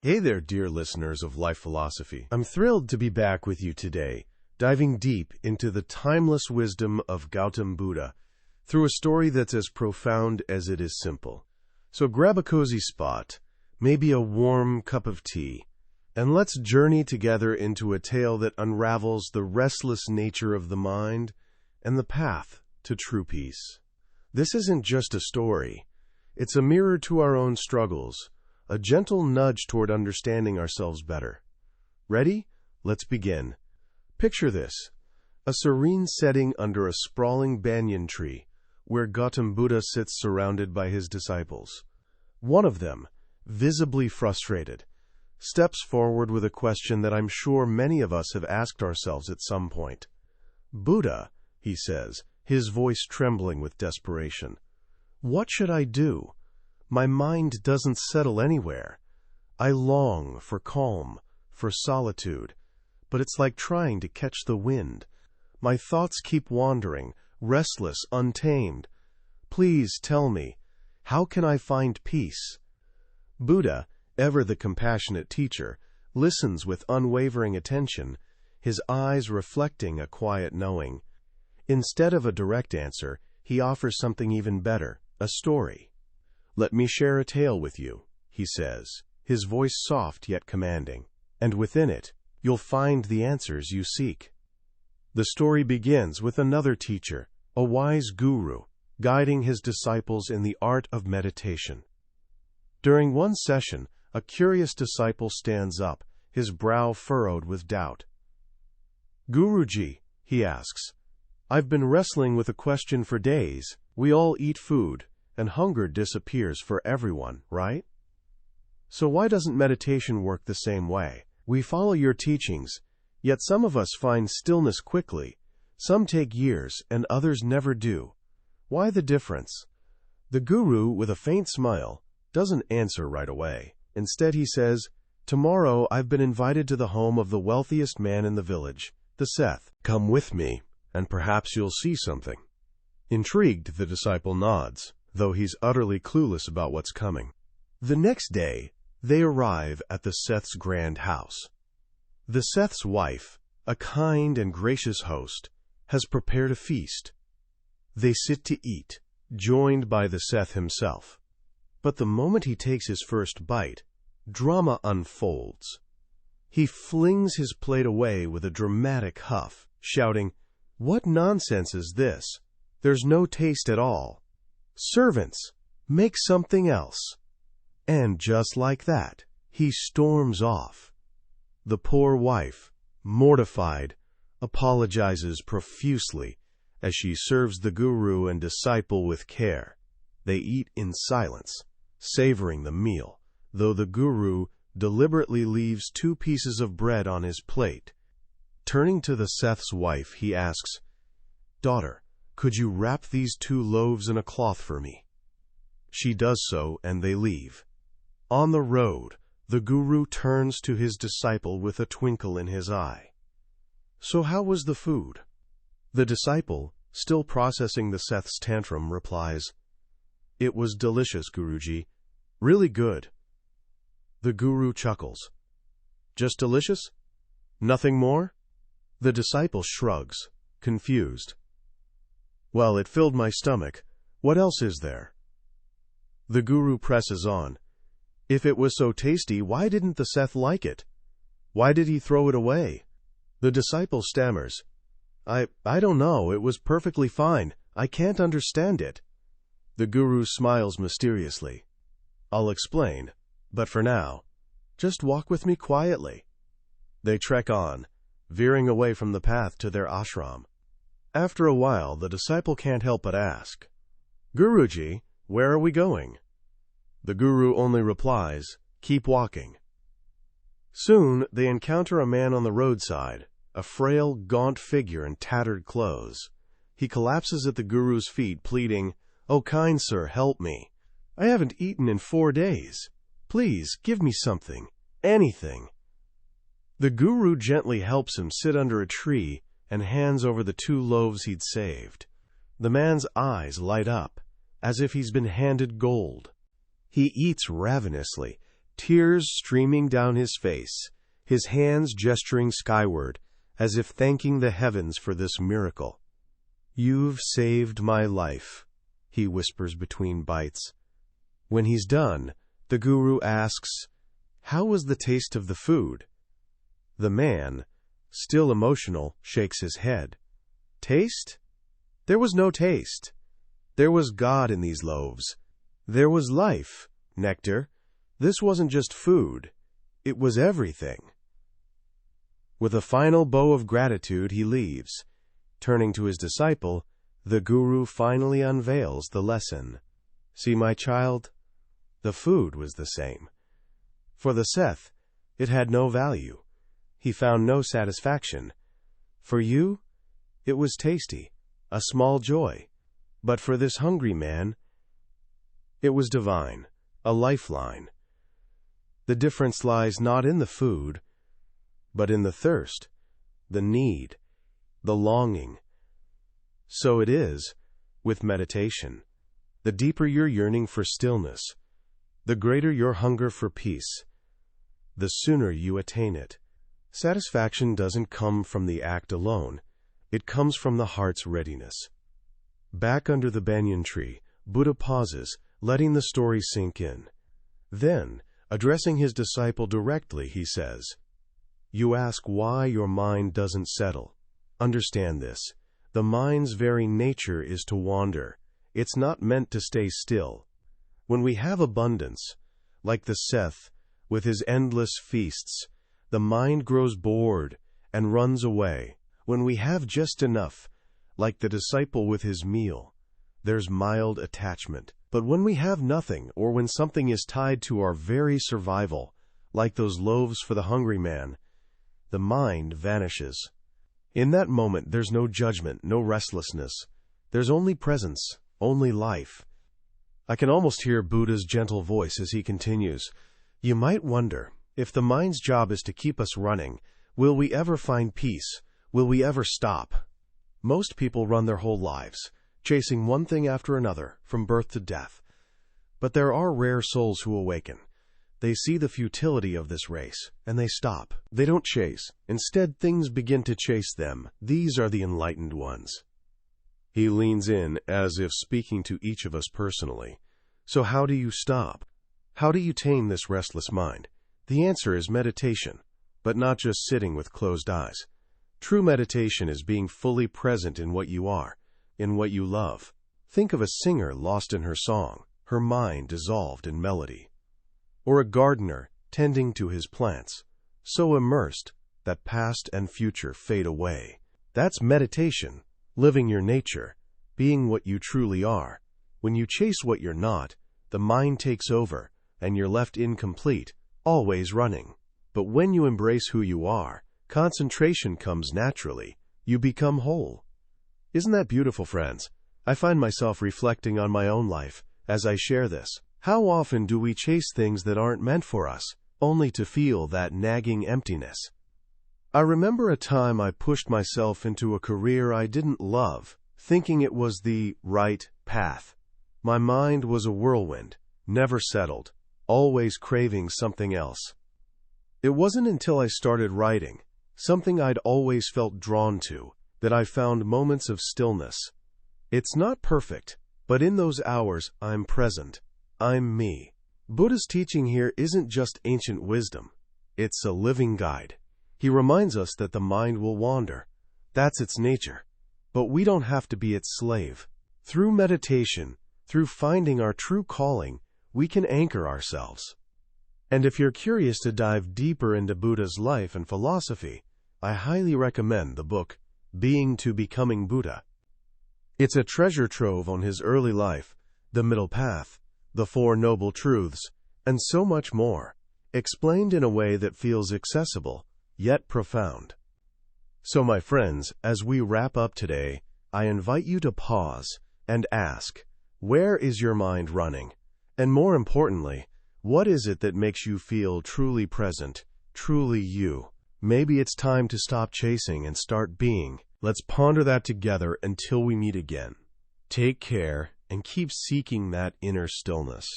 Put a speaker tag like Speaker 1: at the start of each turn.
Speaker 1: Hey there, dear listeners of Life Philosophy. I'm thrilled to be back with you today, diving deep into the timeless wisdom of Gautam Buddha through a story that's as profound as it is simple. So grab a cozy spot, maybe a warm cup of tea, and let's journey together into a tale that unravels the restless nature of the mind and the path to true peace. This isn't just a story. It's a mirror to our own struggles, a gentle nudge toward understanding ourselves better. Ready? Let's begin. Picture this: a serene setting under a sprawling banyan tree, where Gautam Buddha sits surrounded by his disciples. One of them, visibly frustrated, steps forward with a question that I'm sure many of us have asked ourselves at some point. "Buddha," he says, his voice trembling with desperation, "what should I do? My mind doesn't settle anywhere. I long for calm, for solitude, but it's like trying to catch the wind. My thoughts keep wandering, restless, untamed. Please tell me, how can I find peace?" Buddha, ever the compassionate teacher, listens with unwavering attention, his eyes reflecting a quiet knowing. Instead of a direct answer, he offers something even better, a story. "Let me share a tale with you," he says, his voice soft yet commanding, "and within it, you'll find the answers you seek." The story begins with another teacher, a wise guru, guiding his disciples in the art of meditation. During one session, a curious disciple stands up, his brow furrowed with doubt. "Guruji," he asks, "I've been wrestling with a question for days. We all eat food, and hunger disappears for everyone, right? So why doesn't meditation work the same way? We follow your teachings, yet some of us find stillness quickly, some take years, and others never do. Why the difference?" The guru, with a faint smile, doesn't answer right away. Instead he says, "Tomorrow I've been invited to the home of the wealthiest man in the village, the Seth. Come with me, and perhaps you'll see something." Intrigued, the disciple nods, though he's utterly clueless about what's coming. The next day, they arrive at the Seth's grand house. The Seth's wife, a kind and gracious host, has prepared a feast. They sit to eat, joined by the Seth himself. But the moment he takes his first bite, drama unfolds. He flings his plate away with a dramatic huff, shouting, "What nonsense is this? There's no taste at all. Servants, make something else." And just like that, he storms off. The poor wife, mortified, apologizes profusely as she serves the guru and disciple with care. They eat in silence, savoring the meal, though the guru deliberately leaves 2 pieces of bread on his plate. Turning to the Seth's wife, he asks, "Daughter, could you wrap these 2 loaves in a cloth for me?" She does so, and they leave. On the road, the guru turns to his disciple with a twinkle in his eye. "So how was the food?" The disciple, still processing the Seth's tantrum, replies, "It was delicious, Guruji. Really good." The guru chuckles. "Just delicious? Nothing more?" The disciple shrugs, confused. "Well, it filled my stomach. What else is there?" The guru presses on. "If it was so tasty, why didn't the Seth like it? Why did he throw it away?" The disciple stammers, I don't know. It was perfectly fine. I can't understand it." The guru smiles mysteriously. "I'll explain, but for now, just walk with me quietly." They trek on, veering away from the path to their ashram. After a while, the disciple can't help but ask, "Guruji, where are we going?" The guru only replies, "Keep walking." Soon, they encounter a man on the roadside, a frail, gaunt figure in tattered clothes. He collapses at the guru's feet, pleading, "Oh, kind sir, help me. I haven't eaten in 4 days. Please, give me something, anything." The guru gently helps him sit under a tree and hands over the 2 loaves he'd saved. The man's eyes light up, as if he's been handed gold. He eats ravenously, tears streaming down his face, his hands gesturing skyward, as if thanking the heavens for this miracle. "You've saved my life," he whispers between bites. When he's done, the guru asks, "How was the taste of the food?" The man, still emotional, shakes his head. Taste? There was no taste. There was God in these loaves. There was life, nectar. This wasn't just food. It was everything. With a final bow of gratitude, he leaves. Turning to his disciple, the guru finally unveils the lesson. "See, my child, the food was the same. For the Seth, it had no value. He found no satisfaction. For you, it was tasty, a small joy. But for this hungry man, it was divine, a lifeline. The difference lies not in the food, but in the thirst, the need, the longing. So it is with meditation. The deeper your yearning for stillness, the greater your hunger for peace, the sooner you attain it. Satisfaction doesn't come from the act alone. It comes from the heart's readiness." Back under the banyan tree, Buddha pauses, letting the story sink in. Then, addressing his disciple directly, he says, "You ask why your mind doesn't settle. Understand this. The mind's very nature is to wander. It's not meant to stay still. When we have abundance, like the Seth, with his endless feasts, the mind grows bored and runs away. When we have just enough, like the disciple with his meal, there's mild attachment. But when we have nothing, or when something is tied to our very survival, like those loaves for the hungry man, the mind vanishes. In that moment, there's no judgment, no restlessness. There's only presence, only life." I can almost hear Buddha's gentle voice as he continues, "You might wonder, if the mind's job is to keep us running, will we ever find peace? Will we ever stop? Most people run their whole lives, chasing one thing after another, from birth to death. But there are rare souls who awaken. They see the futility of this race, and they stop. They don't chase. Instead, things begin to chase them. These are the enlightened ones." He leans in, as if speaking to each of us personally. So how do you stop? How do you tame this restless mind? The answer is meditation, but not just sitting with closed eyes. True meditation is being fully present in what you are, in what you love. Think of a singer lost in her song, her mind dissolved in melody. Or a gardener tending to his plants, so immersed that past and future fade away. That's meditation, living your nature, being what you truly are. When you chase what you're not, the mind takes over, and you're left incomplete, always running. But when you embrace who you are, concentration comes naturally. You become whole. Isn't that beautiful, friends? I find myself reflecting on my own life as I share this. How often do we chase things that aren't meant for us, only to feel that nagging emptiness? I remember a time I pushed myself into a career I didn't love, thinking it was the right path. My mind was a whirlwind, never settled, always craving something else. It wasn't until I started writing, something I'd always felt drawn to, that I found moments of stillness. It's not perfect, but in those hours, I'm present. I'm me. Buddha's teaching here isn't just ancient wisdom. It's a living guide. He reminds us that the mind will wander. That's its nature. But we don't have to be its slave. Through meditation, through finding our true calling, we can anchor ourselves. And if you're curious to dive deeper into Buddha's life and philosophy, I highly recommend the book, Being to Becoming Buddha. It's a treasure trove on his early life, the middle path, the Four Noble Truths, and so much more, explained in a way that feels accessible, yet profound. So, my friends, as we wrap up today, I invite you to pause and ask, where is your mind running? And more importantly, what is it that makes you feel truly present, truly you? Maybe it's time to stop chasing and start being. Let's ponder that together until we meet again. Take care and keep seeking that inner stillness.